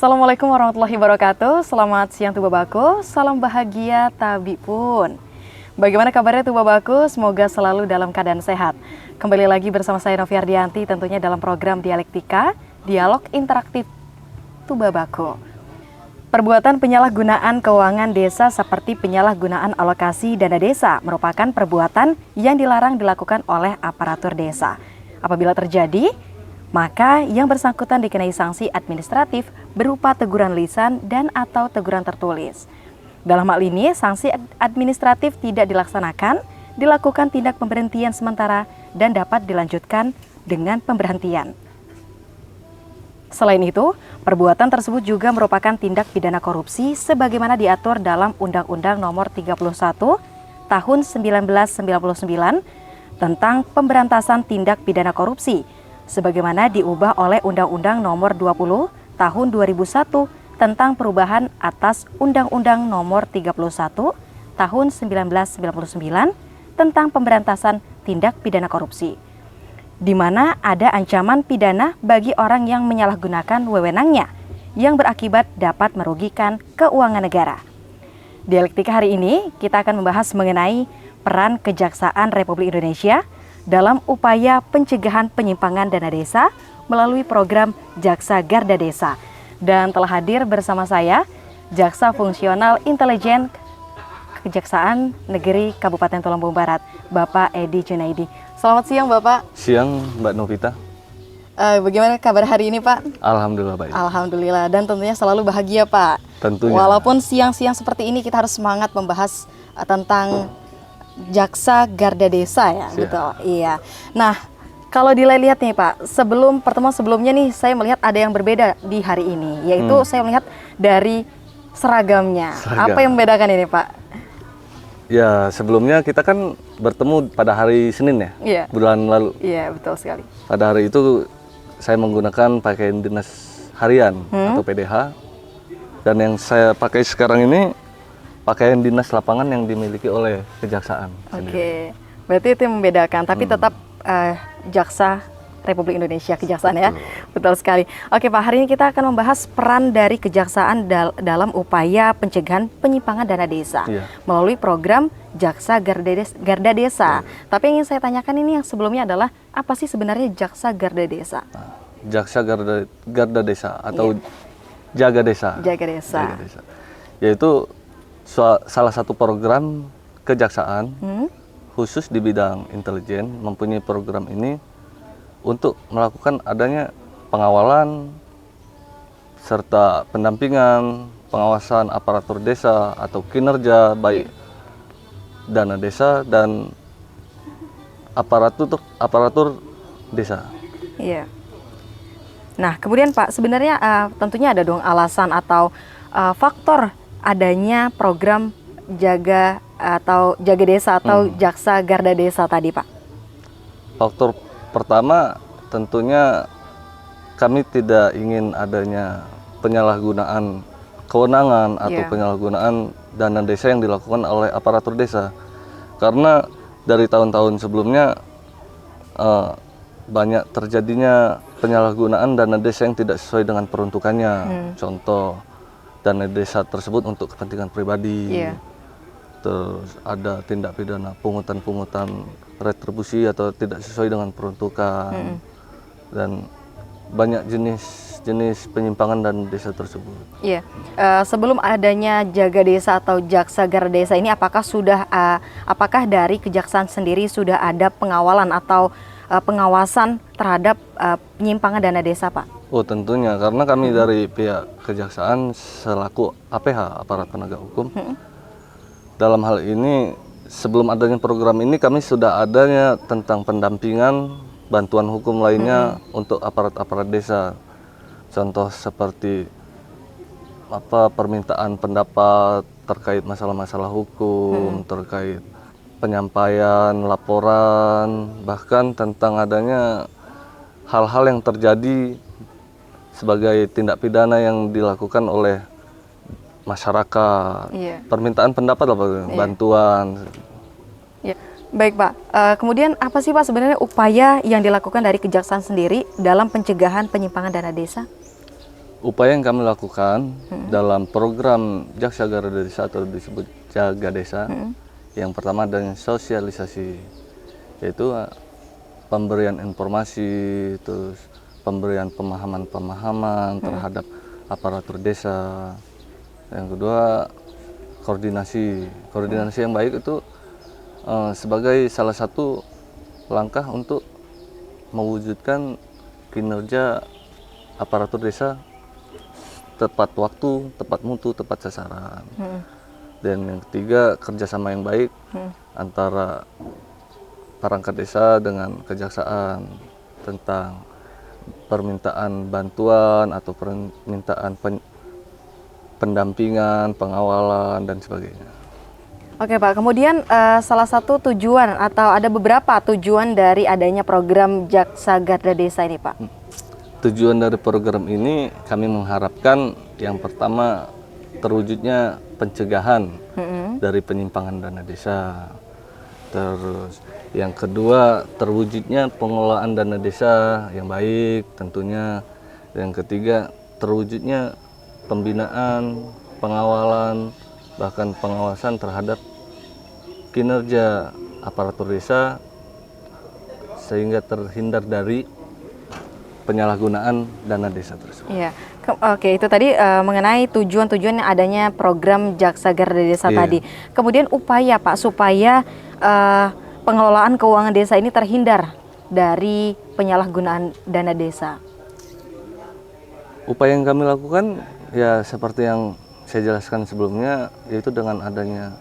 Assalamualaikum warahmatullahi wabarakatuh. Selamat siang Tubabaku, salam bahagia tabi pun. Bagaimana kabarnya Tubabaku? Semoga selalu dalam keadaan sehat. Kembali lagi bersama saya Novi Ardianti tentunya dalam program Dialektika, Dialog Interaktif Tubabaku. Perbuatan penyalahgunaan keuangan desa seperti penyalahgunaan alokasi dana desa merupakan perbuatan yang dilarang dilakukan oleh aparatur desa. Apabila terjadi, maka yang bersangkutan dikenai sanksi administratif berupa teguran lisan dan atau teguran tertulis. Dalam hal ini, sanksi administratif tidak dilaksanakan, dilakukan tindak pemberhentian sementara dan dapat dilanjutkan dengan pemberhentian. Selain itu, perbuatan tersebut juga merupakan tindak pidana korupsi sebagaimana diatur dalam Undang-Undang Nomor 31 Tahun 1999 tentang pemberantasan tindak pidana korupsi, sebagaimana diubah oleh Undang-Undang Nomor 20 Tahun 2001 tentang perubahan atas Undang-Undang Nomor 31 Tahun 1999 tentang pemberantasan tindak pidana korupsi, di mana ada ancaman pidana bagi orang yang menyalahgunakan wewenangnya yang berakibat dapat merugikan keuangan negara. Dialektika hari ini kita akan membahas mengenai peran Kejaksaan Republik Indonesia dalam upaya pencegahan penyimpangan dana desa melalui program Jaksa Garda Desa. Dan telah hadir bersama saya Jaksa Fungsional Intelijen Kejaksaan Negeri Kabupaten Tulungagung Barat, Bapak Edi Junaidi. Selamat siang Bapak. Siang Mbak Novita. Bagaimana kabar hari ini Pak? Alhamdulillah baik. Alhamdulillah, dan tentunya selalu bahagia Pak. Tentunya. Walaupun siang-siang seperti ini kita harus semangat membahas tentang Jaksa Garda Desa ya, betul. Iya. Nah, kalau dilihat nih Pak, sebelum pertemuan sebelumnya nih saya melihat ada yang berbeda di hari ini, yaitu saya melihat dari seragamnya. Apa yang membedakan ini Pak? Ya, sebelumnya kita kan bertemu pada hari Senin ya, bulan lalu. Iya, betul sekali. Pada hari itu saya menggunakan pakaian dinas harian atau PDH, dan yang saya pakai sekarang ini pakaian dinas lapangan yang dimiliki oleh Kejaksaan. Oke, berarti itu yang membedakan, tapi tetap Jaksa Republik Indonesia, Kejaksaan ya. Betul sekali. Oke Pak, hari ini kita akan membahas peran dari Kejaksaan dalam upaya pencegahan penyimpangan dana desa melalui program Jaksa Garda Desa. Tapi yang ingin saya tanyakan ini yang sebelumnya adalah apa sih sebenarnya Jaksa Garda Desa? Jaksa Garda Desa atau Jaga Desa. Jaga Desa. Yaitu salah satu program kejaksaan khusus di bidang intelijen, mempunyai program ini untuk melakukan adanya pengawalan serta pendampingan, pengawasan aparatur desa atau kinerja baik dana desa dan aparatur desa. Iya. Nah, kemudian Pak, sebenarnya tentunya ada dong alasan atau faktor adanya program Jaga Desa atau Jaksa Garda Desa tadi Pak. Faktor pertama tentunya kami tidak ingin adanya penyalahgunaan kewenangan atau penyalahgunaan dana desa yang dilakukan oleh aparatur desa, karena dari tahun-tahun sebelumnya banyak terjadinya penyalahgunaan dana desa yang tidak sesuai dengan peruntukannya. Contoh, dana desa tersebut untuk kepentingan pribadi. Terus ada tindak pidana pungutan retribusi atau tidak sesuai dengan peruntukan. Dan banyak jenis penyimpangan dana desa tersebut. Iya. Sebelum adanya Jaga Desa atau Jaksa Garda Desa ini, apakah dari Kejaksaan sendiri sudah ada pengawalan atau pengawasan terhadap penyimpangan dana desa Pak? Oh tentunya, karena kami dari pihak Kejaksaan selaku APH, aparat penegak hukum, dalam hal ini sebelum adanya program ini kami sudah adanya tentang pendampingan bantuan hukum lainnya untuk aparat-aparat desa. Contoh seperti permintaan pendapat terkait masalah-masalah hukum, terkait penyampaian laporan, bahkan tentang adanya hal-hal yang terjadi sebagai tindak pidana yang dilakukan oleh masyarakat, permintaan pendapat lah, bantuan. Baik Pak, kemudian apa sih Pak sebenarnya upaya yang dilakukan dari Kejaksaan sendiri dalam pencegahan penyimpangan dana desa? Upaya yang kami lakukan dalam program Jaksa Garda Desa atau disebut Jaga Desa, yang pertama adanya sosialisasi, yaitu pemberian informasi, terus pemberian pemahaman-pemahaman terhadap aparatur desa. Yang kedua, koordinasi yang baik itu sebagai salah satu langkah untuk mewujudkan kinerja aparatur desa tepat waktu, tepat mutu, tepat sasaran. Dan yang ketiga, kerjasama yang baik antara perangkat desa dengan kejaksaan tentang permintaan bantuan atau permintaan pendampingan, pengawalan, dan sebagainya. Oke Pak, kemudian salah satu tujuan atau ada beberapa tujuan dari adanya program Jaksa Garda Desa ini Pak? Tujuan dari program ini kami mengharapkan yang pertama terwujudnya pencegahan dari penyimpangan dana desa. Terus yang kedua terwujudnya pengelolaan dana desa yang baik tentunya. Yang ketiga terwujudnya pembinaan, pengawalan, bahkan pengawasan terhadap kinerja aparatur desa sehingga terhindar dari penyalahgunaan dana desa tersebut. Iya, oke itu tadi mengenai tujuan-tujuan yang adanya program Jaksa Garda Desa tadi. Kemudian upaya Pak supaya pengelolaan keuangan desa ini terhindar dari penyalahgunaan dana desa. Upaya yang kami lakukan ya seperti yang saya jelaskan sebelumnya, yaitu dengan adanya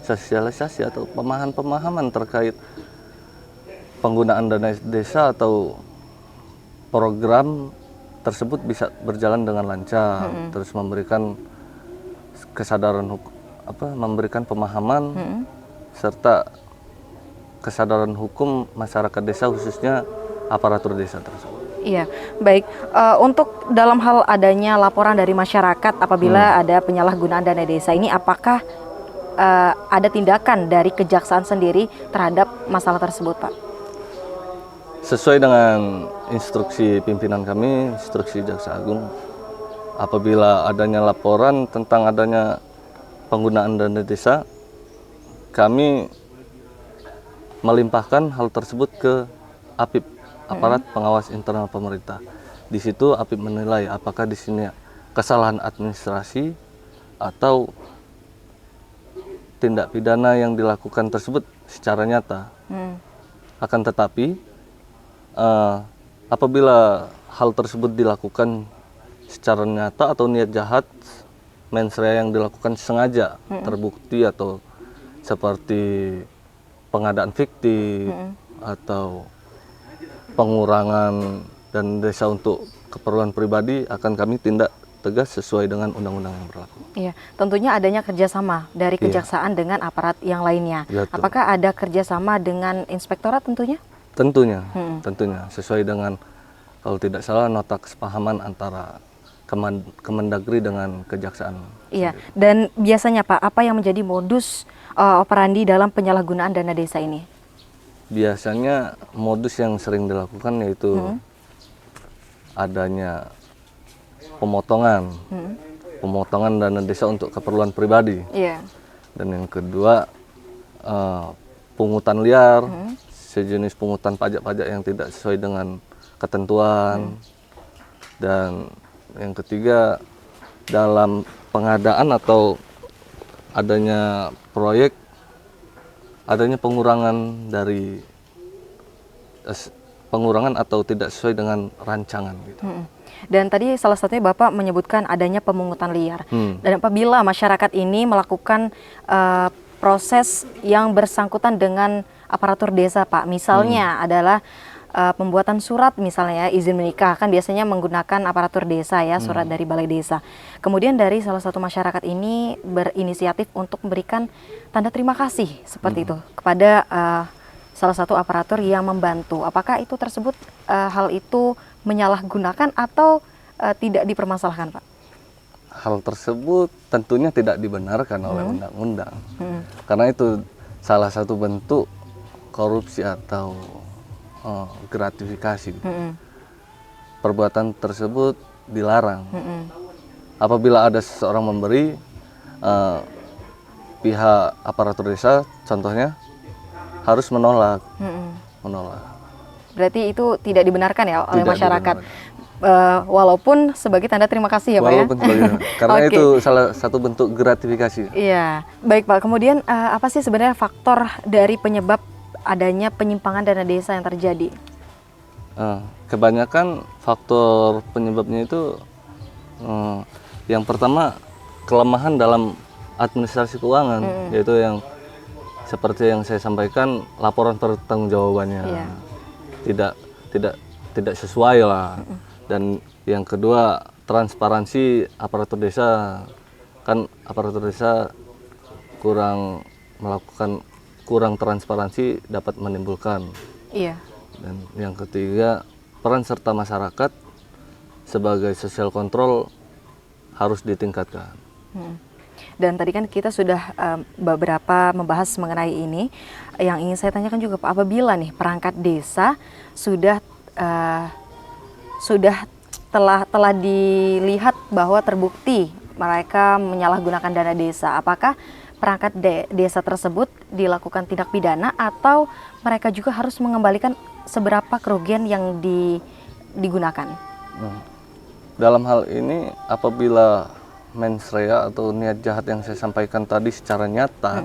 sosialisasi atau pemahaman terkait penggunaan dana desa atau program tersebut bisa berjalan dengan lancar, terus memberikan kesadaran memberikan pemahaman serta kesadaran hukum masyarakat desa khususnya aparatur desa tersebut. Iya, baik. Untuk dalam hal adanya laporan dari masyarakat apabila ada penyalahgunaan dana desa ini, apakah ada tindakan dari kejaksaan sendiri terhadap masalah tersebut, Pak? Sesuai dengan instruksi pimpinan kami, instruksi Jaksa Agung, apabila adanya laporan tentang adanya penggunaan dana desa, kami melimpahkan hal tersebut ke APIP, Aparat Pengawas Internal Pemerintah. Di situ APIP menilai apakah di sini kesalahan administrasi atau tindak pidana yang dilakukan tersebut secara nyata. Akan tetapi apabila hal tersebut dilakukan secara nyata atau niat jahat, mens rea yang dilakukan sengaja terbukti atau seperti pengadaan fiktif atau pengurangan dan desa untuk keperluan pribadi, akan kami tindak tegas sesuai dengan undang-undang yang berlaku. Iya, tentunya adanya kerjasama dari kejaksaan dengan aparat yang lainnya. Betul. Apakah ada kerjasama dengan inspektorat tentunya? Tentunya, tentunya sesuai dengan kalau tidak salah nota kesepahaman antara Kemendagri dengan kejaksaan. Iya, dan biasanya Pak, apa yang menjadi modus operandi dalam penyalahgunaan dana desa ini? Biasanya modus yang sering dilakukan yaitu adanya pemotongan dana desa untuk keperluan pribadi. Iya. Dan yang kedua pungutan liar, sejenis pungutan pajak-pajak yang tidak sesuai dengan ketentuan. Dan yang ketiga, dalam pengadaan atau adanya proyek, adanya pengurangan atau tidak sesuai dengan rancangan gitu. Dan tadi salah satunya Bapak menyebutkan adanya pemungutan liar. Dan apabila masyarakat ini melakukan proses yang bersangkutan dengan aparatur desa Pak, misalnya adalah pembuatan surat misalnya ya, izin menikah, kan biasanya menggunakan aparatur desa ya, surat dari balai desa. Kemudian dari salah satu masyarakat ini berinisiatif untuk memberikan tanda terima kasih seperti itu kepada salah satu aparatur yang membantu. Apakah itu tersebut hal itu menyalahgunakan atau tidak dipermasalahkan Pak? Hal tersebut tentunya tidak dibenarkan oleh undang-undang, karena itu salah satu bentuk korupsi atau gratifikasi. Perbuatan tersebut dilarang. Apabila ada seseorang memberi, pihak aparatur desa contohnya harus menolak. Berarti itu tidak dibenarkan ya oleh Tidak masyarakat. dibenarkan. Walaupun sebagai tanda terima kasih ya Pak ya. Walaupun sebagai- karena Oke. itu salah satu bentuk gratifikasi. Iya, baik Pak. Kemudian apa sih sebenarnya faktor dari penyebab adanya penyimpangan dana desa yang terjadi? Kebanyakan faktor penyebabnya itu yang pertama kelemahan dalam administrasi keuangan, yaitu yang seperti yang saya sampaikan, laporan pertanggungjawabannya tidak sesuai lah. Dan yang kedua, transparansi aparatur desa, kan aparatur desa kurang transparansi dapat menimbulkan. Iya. Dan yang ketiga, peran serta masyarakat sebagai social control harus ditingkatkan. Dan tadi kan kita sudah beberapa membahas mengenai ini. Yang ingin saya tanyakan juga Pak, apabila nih perangkat desa sudah telah dilihat bahwa terbukti mereka menyalahgunakan dana desa, apakah perangkat desa tersebut dilakukan tindak pidana atau mereka juga harus mengembalikan seberapa kerugian yang digunakan? Dalam hal ini, apabila mens rea atau niat jahat yang saya sampaikan tadi secara nyata,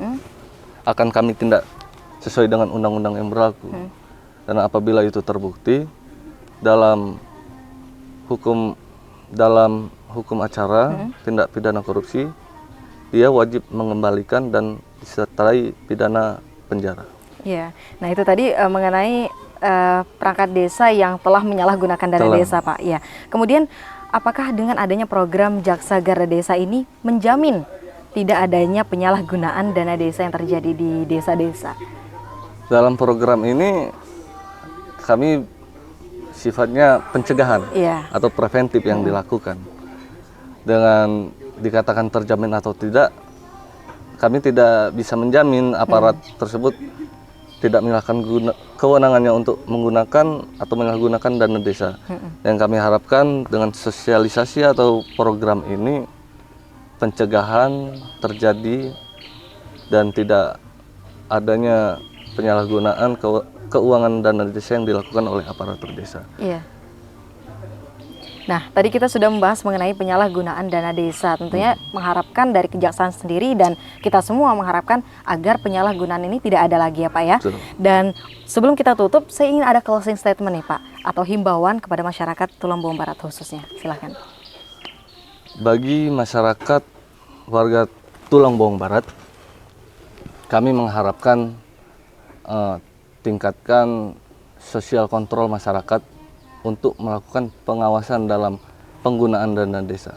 akan kami tindak sesuai dengan undang-undang yang berlaku. Dan apabila itu terbukti dalam hukum acara tindak pidana korupsi, dia wajib mengembalikan dan disertai pidana penjara. Ya, nah itu tadi mengenai perangkat desa yang telah menyalahgunakan dana desa, Pak. Ya, kemudian apakah dengan adanya program Jaksa Garda Desa ini menjamin tidak adanya penyalahgunaan dana desa yang terjadi di desa-desa? Dalam program ini kami sifatnya pencegahan atau preventif yang dilakukan. Dengan dikatakan terjamin atau tidak, kami tidak bisa menjamin aparat tersebut tidak menyalahkan kewenangannya untuk menggunakan atau menyalahgunakan dana desa. Yang kami harapkan dengan sosialisasi atau program ini, pencegahan terjadi dan tidak adanya penyalahgunaan keuangan dana desa yang dilakukan oleh aparatur desa. Iya. Nah, tadi kita sudah membahas mengenai penyalahgunaan dana desa. Tentunya mengharapkan dari kejaksaan sendiri dan kita semua mengharapkan agar penyalahgunaan ini tidak ada lagi ya Pak ya. Betul. Dan sebelum kita tutup, saya ingin ada closing statement nih Pak, atau himbauan kepada masyarakat Tulang Bawang Barat khususnya. Silahkan. Bagi masyarakat warga Tulang Bawang Barat, kami mengharapkan tingkatkan sosial kontrol masyarakat untuk melakukan pengawasan dalam penggunaan dana desa.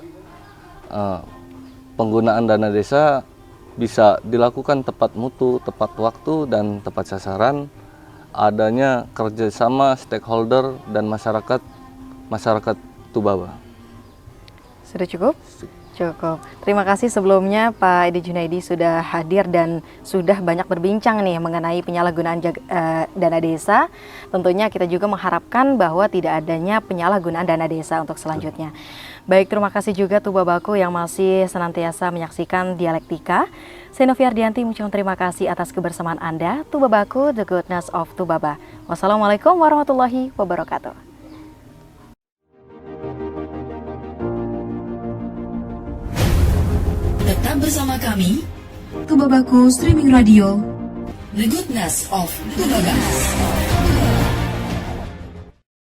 Penggunaan dana desa bisa dilakukan tepat mutu, tepat waktu, dan tepat sasaran. Adanya kerjasama stakeholder dan masyarakat Tubaba. Sudah cukup? Cukup. Terima kasih sebelumnya Pak Edi Junaidi sudah hadir dan sudah banyak berbincang nih mengenai penyalahgunaan dana desa. Tentunya kita juga mengharapkan bahwa tidak adanya penyalahgunaan dana desa untuk selanjutnya. Baik, terima kasih juga Tubabaku yang masih senantiasa menyaksikan Dialektika. Saya Novia Ardianti mengucapkan terima kasih atas kebersamaan Anda. Tubabaku, the goodness of Tubaba. Wassalamualaikum warahmatullahi wabarakatuh. Tetap bersama kami, Tubabaku Streaming Radio, The Goodness of Tubaga.